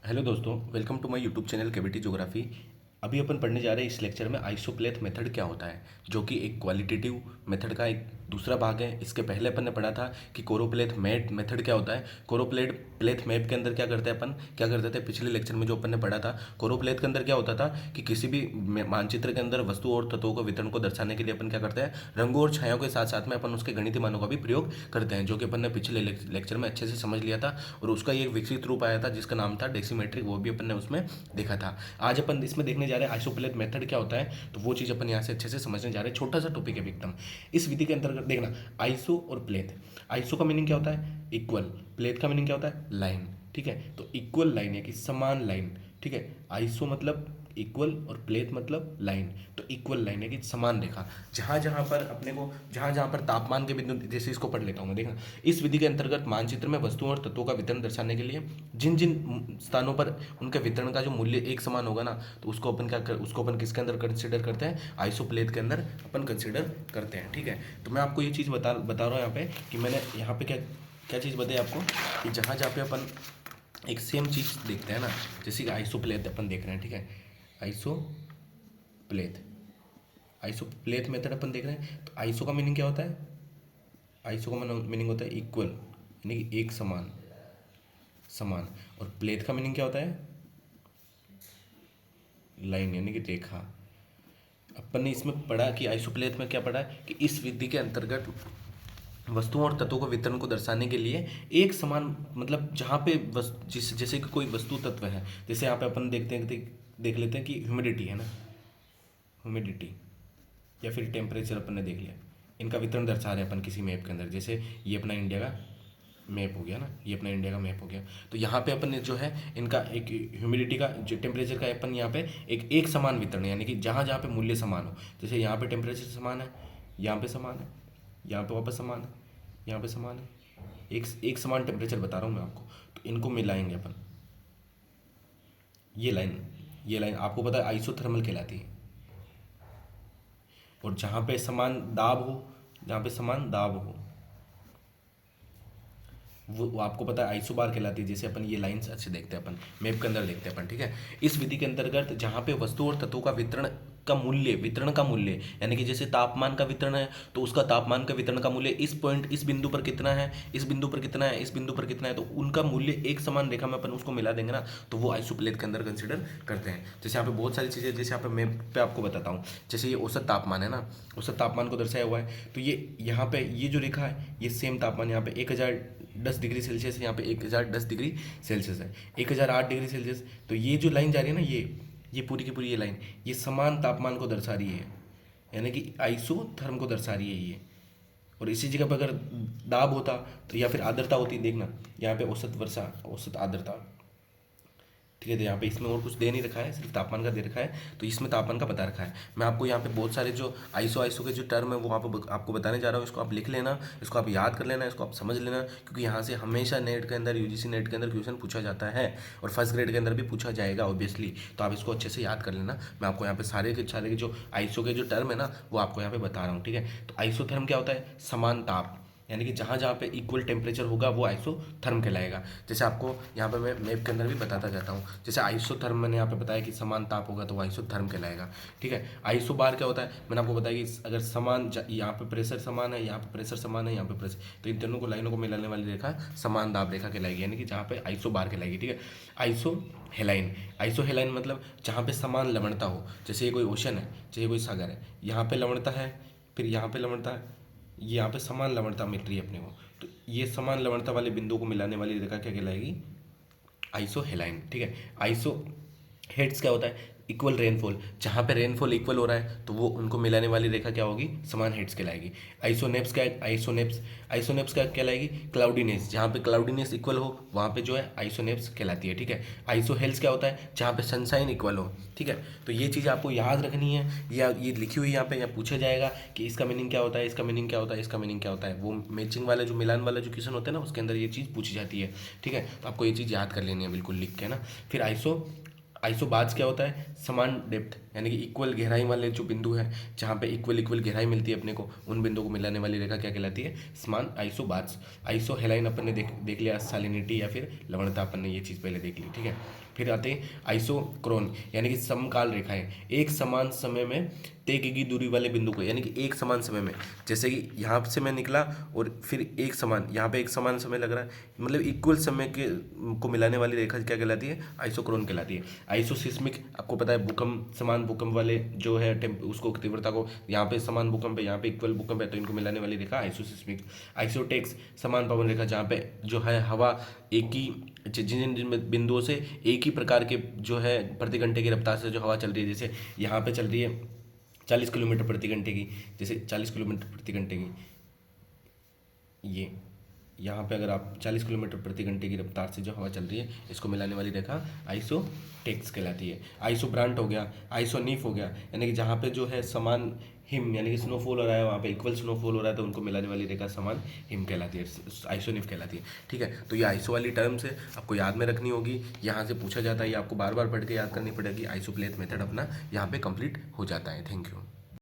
Hello दोस्तों, welcome to my YouTube channel KBT geography. अभी अपन पढ़ने जा रहे हैं इस लेक्चर में आइसोप्लेथ मेथड क्या होता है, जो कि एक क्वालिटेटिव मेथड का एक दूसरा भाग है। इसके पहले अपन ने पढ़ा था कि कोरोप्लेथ मैप मेथड क्या होता है। प्लेथ मैप के अंदर क्या करते हैं अपन, क्या करते थे पिछले लेक्चर में जो अपन ने पढ़ा था। कोरोप्लेथ के अंदर क्या होता था कि किसी भी मानचित्र के अंदर वस्तु और तत्वों को वितरण को दर्शाने के लिए अपन क्या करते हैं, रंगों और छायाओं के साथ साथ में अपन उसके गणितीय मानों का भी प्रयोग करते हैं, जो कि अपन ने पिछले लेक्चर में अच्छे से समझ लिया था। और उसका ये विकसित रूप आया था जिसका नाम था डेसीमेट्रिक, वो भी अपन ने उसमें देखा था। आज अपन इसमें देखने जा रहे हैं आइसोप्लेथ मेथड क्या होता है, तो वो चीज़ अपन यहाँ से अच्छे से समझने जा रहे हैं। छोटा सा टॉपिक है एकदम। इस विधि के अंतर्गत देखना, आइसो और प्लेथ। आइसो का मीनिंग क्या होता है, इक्वल। प्लेथ का मीनिंग क्या होता है, लाइन। ठीक है, तो इक्वल लाइन है कि समान लाइन। ठीक है, आइसो मतलब इक्वल और प्लेथ मतलब लाइन। तो इक्वल लाइन है कि समान रेखा। जहाँ जहाँ पर अपने को जहाँ जहाँ पर तापमान के बिंदु, जैसे इसको पढ़ लेता हूँ मैं, देखना। इस विधि के अंतर्गत मानचित्र में वस्तुओं और तत्वों का वितरण दर्शाने के लिए जिन जिन स्थानों पर उनके वितरण का जो मूल्य एक समान होगा ना, तो उसको अपन किसके अंदर कंसिडर करते हैं, आइसोप्लेथ के अंदर अपन कंसिडर करते हैं। ठीक है, तो मैं आपको ये चीज़ बता रहा हूँ यहाँ पे कि मैंने यहाँ पे क्या क्या चीज़ बताई आपको, कि जहाँ जहाँ पे अपन एक सेम चीज़ देखते हैं ना, जैसे कि आइसोप्लेथ अपन देख रहे हैं। ठीक है, आइसोप्लेथ आइसोप्लेथ मेथड अपन देख रहे हैं। तो आइसो का मीनिंग क्या होता है, आइसो का मीनिंग होता है इक्वल, यानी कि एक समान, समान। और प्लेथ का मीनिंग क्या होता है, लाइन, यानी कि रेखा। अपन ने इसमें पढ़ा कि आइसोप्लेथ में क्या पढ़ा है, कि इस विधि के अंतर्गत वस्तुओं और तत्वों को वितरण को दर्शाने के लिए एक समान, मतलब जहाँ पे जैसे कि कोई वस्तु तत्व है, जैसे यहाँ पे अपन देखते हैं, देख लेते हैं कि ह्यूमिडिटी है ना, ह्यूमिडिटी या फिर टेम्परेचर अपन ने देख लिया। इनका वितरण दर्शा रहे हैं अपन किसी मैप के अंदर। जैसे ये अपना इंडिया का मैप हो गया ना, ये अपना इंडिया का मैप हो गया। तो यहाँ पे अपन ने जो है इनका एक ह्यूमिडिटी का जो टेम्परेचर का अपन यहाँ पे एक समान वितरण है, यानी कि जहाँ जहाँ पे मूल्य समान हो। जैसे यहाँ पे टेम्परेचर समान है, यहाँ पे समान है, यहाँ पे वापस समान है, यहाँ पे समान है। एक समान टेम्परेचर बता रहा हूँ मैं आपको। तो इनको मिलाएंगे अपन। ये लाइन आपको पता है आइसोथर्मल कहलाती है। और जहाँ पे समान दाब हो, जहाँ पे समान दाब हो, वो आपको पता है आइसोबार कहलाती है। जैसे अपन ये लाइंस अच्छे देखते हैं, अपन मैप के अंदर देखते हैं अपन। ठीक है, इस विधि के अंतर्गत जहाँ पे वस्तु और तत्वों का वितरण का मूल्य, यानी कि जैसे तापमान का वितरण है, तो उसका तापमान का वितरण का मूल्य इस पॉइंट, इस बिंदु पर कितना है, इस बिंदु पर कितना है, इस बिंदु पर कितना है, तो उनका मूल्य एक समान रेखा में अपन उसको मिला देंगे ना, तो वो आइसोप्लेथ के अंदर कंसिडर करते हैं। जैसे यहाँ पे बहुत सारी चीज़ें, जैसे यहाँ पे मैप पे आपको बताता हूँ। जैसे ये औसत तापमान है ना, औसत तापमान को दर्शाया हुआ है। तो ये यहाँ पे ये जो रेखा है, ये सेम तापमान यहाँ पे 1010 डिग्री सेल्सियस है, यहाँ पे 1010 डिग्री सेल्सियस है, 1008 डिग्री सेल्सियस। तो ये जो लाइन जा रही है ना, ये पूरी की पूरी ये लाइन, ये समान तापमान को दर्शा रही है, यानी कि आइसोथर्म को दर्शा रही है ये। और इसी जगह पर अगर दाब होता तो, या फिर आर्द्रता होती, देखना यहाँ पे औसत वर्षा, औसत आर्द्रता। ठीक है, तो यहाँ पे इसमें और कुछ दे नहीं रखा है, सिर्फ तापमान का दे रखा है। तो इसमें तापमान का बता रखा है। मैं आपको यहाँ पे बहुत सारे जो आइसो के जो टर्म है वो आपको बताने जा रहा हूँ। इसको आप लिख लेना, इसको आप याद कर लेना, इसको आप समझ लेना, क्योंकि यहाँ से हमेशा नेट के अंदर, यूजीसी नेट के अंदर क्वेश्चन पूछा जाता है, और फर्स्ट ग्रेड के अंदर भी पूछा जाएगा ऑब्वियसली। तो आप इसको अच्छे से याद कर लेना। मैं आपको यहाँ पे सारे के जो आइसो के जो टर्म है ना, वो आपको यहाँ पे बता रहा हूँ। ठीक है, तो आइसोथर्म क्या होता है, समान ताप, यानी कि जहाँ जहाँ पे इक्वल टेम्परेचर होगा वो आइसोथर्म कहलाएगा। जैसे आपको यहाँ पे मैं मैप के अंदर भी बताता जाता हूँ। जैसे आइसोथर्म मैंने यहाँ पे बताया कि समान ताप होगा तो वो आइसोथर्म कहलाएगा। ठीक है, आइसोबार क्या होता है, मैंने आपको बताया कि अगर यहाँ पे प्रेशर समान है, यहाँ पे प्रेशर समान है, यहाँ पे प्रेशर, तो इन दोनों को लाइनों को मिलाने वाली रेखा समान दाब रेखा कहलाएगी, यानी कि जहाँ पे आइसोबार कहलाएगी। ठीक है, आइसो हेलाइन मतलब जहाँ पे समान लवणता हो। जैसे ये कोई ओशन है, जैसे कोई सागर है, यहाँ पे लवणता है, फिर यहाँ पे लवणता है, यहाँ पे समान लवणता मिल रही है अपने को। तो ये समान लवणता वाले बिंदुओं को मिलाने वाली रेखा क्या कहलाएगी, आइसो हेलाइन। ठीक है, आइसो हेड्स क्या होता है, इक्वल रेनफॉल। जहाँ पे रेनफॉल इक्वल हो रहा है तो वो उनको मिलाने वाली रेखा क्या होगी, समान हेड्स कहलाएगी। आइसोनेप्स क्या है, आइसोनेप्स क्या कहलाएगी, क्लाउडीनेस। जहाँ पे क्लाउडीनेस इक्वल हो वहाँ पे जो है आइसोनेप्स कहलाती है। ठीक है, आइसोहेल्स क्या होता है, जहाँ पे सनशाइन इक्वल हो। ठीक है, तो ये चीज़ आपको याद रखनी है, या ये लिखी हुई यहाँ पे, या पूछा जाएगा कि इसका मीनिंग क्या होता है, इसका मीनिंग क्या होता है, इसका मीनिंग क्या होता है। वो मैचिंग वाला जो मिलान वाला जो क्वेश्चन होता है ना, उसके अंदर ये चीज़ पूछी जाती है। ठीक है, तो आपको ये चीज़ याद कर लेनी है बिल्कुल लिख के ना। फिर आइसोबार्स क्या होता है, समान डेप्थ यानी कि इक्वल गहराई वाले जो बिंदु है, जहाँ पे इक्वल इक्वल गहराई मिलती है अपने को, उन बिंदुओं को मिलाने वाली रेखा क्या कहलाती है, समान आइसोबार्स। आइसोहेलाइन अपन ने देख लिया, सैलिनिटी या फिर लवणता, अपन ने ये चीज़ पहले देख ली, ठीक है। फिर आते हैं आइसोक्रोन यानी कि समकाल रेखाएं, एक समान समय में तय की गई दूरी वाले बिंदु को, यानी कि एक समान समय में, जैसे कि यहाँ से मैं निकला और फिर एक समान, यहाँ पे एक समान समय लग रहा है, मतलब इक्वल समय के को मिलाने वाली रेखा क्या कहलाती है, आइसोक्रोन कहलाती है। आइसोसिस्मिक आपको पता है, भूकंप, समान भूकंप वाले जो है उसको तीव्रता को, यहाँ पे समान भूकंप है, यहाँ पे इक्वल भूकंप है, तो इनको मिलाने वाली रेखा आइसोसिस्मिक। आइसोटेक्स समान पवन रेखा, जहाँ पे जो है हवा एक ही, जिन जिन बिंदुओं से एक ही प्रकार के जो है प्रति घंटे की रफ्तार से जो हवा चल रही है, जैसे यहाँ पे चल रही है 40 किलोमीटर प्रति घंटे की, जैसे 40 किलोमीटर प्रति घंटे की, ये यहाँ पे अगर आप 40 किलोमीटर प्रति घंटे की रफ्तार से जो हवा चल रही है, इसको मिलाने वाली रेखा आइसोटेक्स कहलाती है। आइसोब्रांट हो गया, आइसोनीफ हो गया, यानी कि जहाँ पे जो है समान हिम यानी कि स्नोफॉल हो रहा है, वहाँ पे इक्वल स्नोफॉल हो रहा है, तो उनको मिलाने वाली रेखा समान हिम कहलाती है, आइसोनिफ कहलाती है, ठीक है। तो ये आइसो वाली टर्म्स है, आपको याद में रखनी होगी, यहाँ से पूछा जाता है, ये आपको बार बार पढ़ के याद करनी पड़ेगी। आइसोप्लेथ मेथड अपना यहाँ पे कंप्लीट हो जाता है। Thank you.